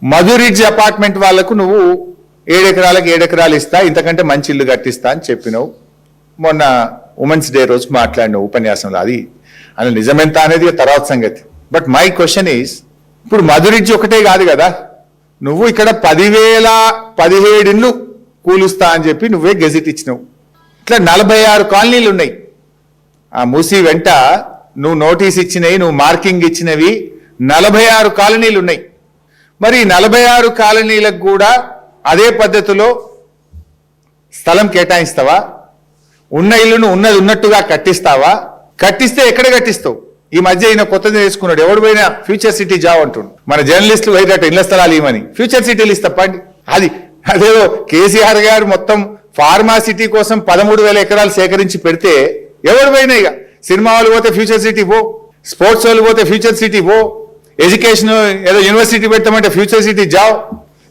Madhu ridge apartment వాళ్లకు నువ్వు 7 ఎకరాలకు 7 ఎకరాలు ఇస్తా, ఇంతకంటే మంచి ఇల్లు కట్టిస్తా అని చెప్పినావు. మొన్న ఉమెన్స్ డే రోజు మాట్లాడినావు ఉపన్యాసంలో. అది నిజమెంత అనేది తర్వాత సంగతి. బట్ మై క్వశ్చన్ ఈజ్, ఇప్పుడు మధు రిడ్జ్ ఒకటే కాదు కదా, నువ్వు ఇక్కడ 10,017 ఇళ్ళు కూలుస్తా అని చెప్పి నువ్వే గెజిట్ ఇచ్చినావు. ఇట్లా 46 కాలనీలు ఉన్నాయి. ఆ మూసి వెంట నువ్వు నోటీస్ ఇచ్చినవి, నువ్వు మార్కింగ్ ఇచ్చినవి 46 కాలనీలు ఉన్నాయి. మరి 46 కాలనీలకు కూడా అదే పద్ధతిలో స్థలం కేటాయిస్తావా? ఉన్న ఇల్లును ఉన్నది ఉన్నట్టుగా కట్టిస్తావా? కట్టిస్తే ఎక్కడ కట్టిస్తావు? ఈ మధ్య ఈయన కొత్తది వేసుకున్నాడు, ఎవడు పోయినా ఫ్యూచర్ సిటీ జాబ్ అంటుండు. మన జర్నలిస్టులు పోయినట్టు ఇళ్ల స్థలాలు ఇవ్వమని ఫ్యూచర్ సిటీలు ఇస్తప్పండి. అదేదో కేసీఆర్ గారు మొత్తం ఫార్మా సిటీ కోసం 13,000 ఎకరాలు సేకరించి పెడితే ఎవడు పోయినా, ఇక సినిమా వాళ్ళు పోతే ఫ్యూచర్ సిటీ పో, స్పోర్ట్స్ వాళ్ళు పోతే ఫ్యూచర్ సిటీ పో, ఎడ్యుకేషన్ ఏదో యూనివర్సిటీ పెడతామంటే ఫ్యూచర్ సిటీ జావ్,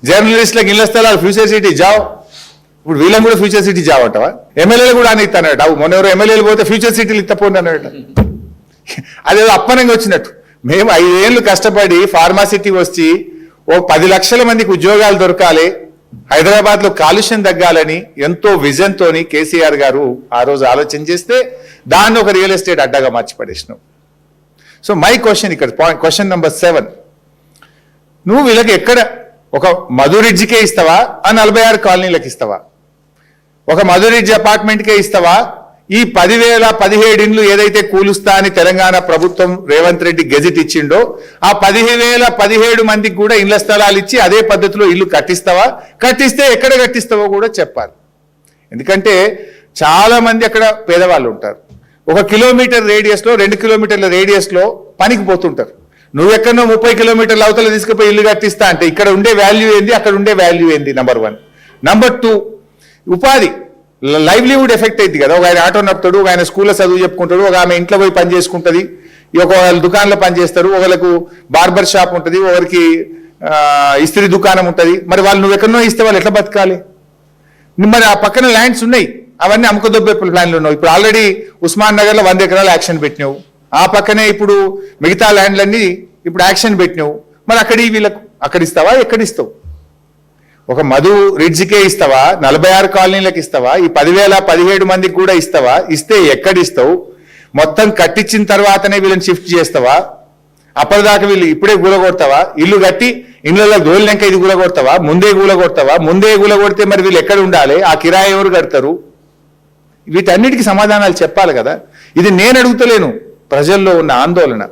జర్నలిస్టులకు ఇళ్ల స్థలాలు ఫ్యూచర్ సిటీ జావ్. ఇప్పుడు వీళ్ళని కూడా ఫ్యూచర్ సిటీ జావ్ అంటావా? ఎమ్మెల్యేలు కూడా అని ఇస్తానట. మొన్న ఎవరో ఎమ్మెల్యేలు పోతే ఫ్యూచర్ సిటీలు ఇస్తపోండి అన్నట. అదేదో అప్పనంగా వచ్చినట్టు. మేము 5 ఏళ్ళు కష్టపడి ఫార్మా సిటీ వచ్చి ఓ 10 లక్షల మందికి ఉద్యోగాలు దొరకాలి, హైదరాబాద్ లో కాలుష్యం తగ్గాలని ఎంతో విజన్ తోని కేసీఆర్ గారు ఆ రోజు ఆలోచన చేస్తే దాన్ని ఒక రియల్ ఎస్టేట్ అడ్డాగా మార్చి పడేసినావు. సో మై క్వశ్చన్ ఇక్కడ క్వశ్చన్ నెంబర్ 7, నువ్వు వీళ్ళకి ఎక్కడ ఒక మధు రిడ్జ్కే ఇస్తావా, ఆ 46 కాలనీలకు ఇస్తావా? ఒక మధు రిడ్జ్ అపార్ట్మెంట్కే ఇస్తావా? ఈ 10,017 ఇండ్లు ఏదైతే కూలుస్తా అని తెలంగాణ ప్రభుత్వం రేవంత్ రెడ్డి గెజిట్ ఇచ్చిండో ఆ 10,017 మందికి కూడా ఇళ్ల స్థలాలు ఇచ్చి అదే పద్ధతిలో ఇల్లు కట్టిస్తావా? కట్టిస్తే ఎక్కడ కట్టిస్తావో కూడా చెప్పాలి. ఎందుకంటే చాలా మంది అక్కడ పేదవాళ్ళు ఉంటారు. 1 కిలోమీటర్ రేడియస్లో 2 కిలోమీటర్ల రేడియస్లో పనికి పోతుంటారు. నువ్వెక్కడో 30 కిలోమీటర్ల అవతల తీసుకుపోయి ఇల్లు కట్టిస్తా అంటే ఇక్కడ ఉండే వాల్యూ ఏంది, అక్కడ ఉండే వాల్యూ ఏంది? నెంబర్ 1. నెంబర్ 2, ఉపాధి లైవ్లీవుడ్ ఎఫెక్ట్ అయింది కదా. ఒక ఆయన ఆటో నడుపుతాడు, ఒక ఆయన స్కూల్లో చదువు చెప్పుకుంటాడు, ఒక ఆమె ఇంట్లో పోయి పని చేసుకుంటుంది, ఒక వాళ్ళు దుకాణంలో పని చేస్తారు, ఒకరికి బార్బర్ షాప్ ఉంటుంది, ఒకరికి ఇస్త్రీ దుకాణం ఉంటుంది. మరి వాళ్ళు నువ్వు ఎక్కడనో ఇస్తే వాళ్ళు ఎట్లా బతకాలి? మరి ఆ పక్కన ల్యాండ్స్ ఉన్నాయి, అవన్నీ అమ్మకదొబ్బే ప్లాన్లు ఉన్నావు. ఇప్పుడు ఆల్రెడీ ఉస్మాన్ నగర్లో 100 ఎకరాలు యాక్షన్ పెట్టినావు. ఆ పక్కనే ఇప్పుడు మిగతా ల్యాండ్లన్నీ ఇప్పుడు యాక్షన్ పెట్టినావు. మరి వీళ్ళకు అక్కడ ఇస్తావా, ఎక్కడిస్తావు? ఒక మధు రిడ్జ్కే ఇస్తావా, 46 కాలనీలకు ఇస్తావా, ఈ 10,017 మందికి కూడా ఇస్తావా? ఇస్తే ఎక్కడిస్తావు? మొత్తం కట్టించిన తర్వాతనే వీళ్ళని షిఫ్ట్ చేస్తావా? అప్పటిదాకా వీళ్ళు ఇప్పుడే గూలగొడతావా? ఇల్లు కట్టి ఇళ్ళలో దోలినాక ఇది గూలగొడతావా? ముందే గూలగొడతావా? ముందే గూలగొడితే మరి వీళ్ళు ఎక్కడ ఉండాలి? ఆ కిరాయి ఎవరు కడతారు? వీటన్నిటికీ సమాధానాలు చెప్పాలి కదా. ఇది నేను అడుగుతలేను, ప్రజల్లో ఉన్న ఆందోళన.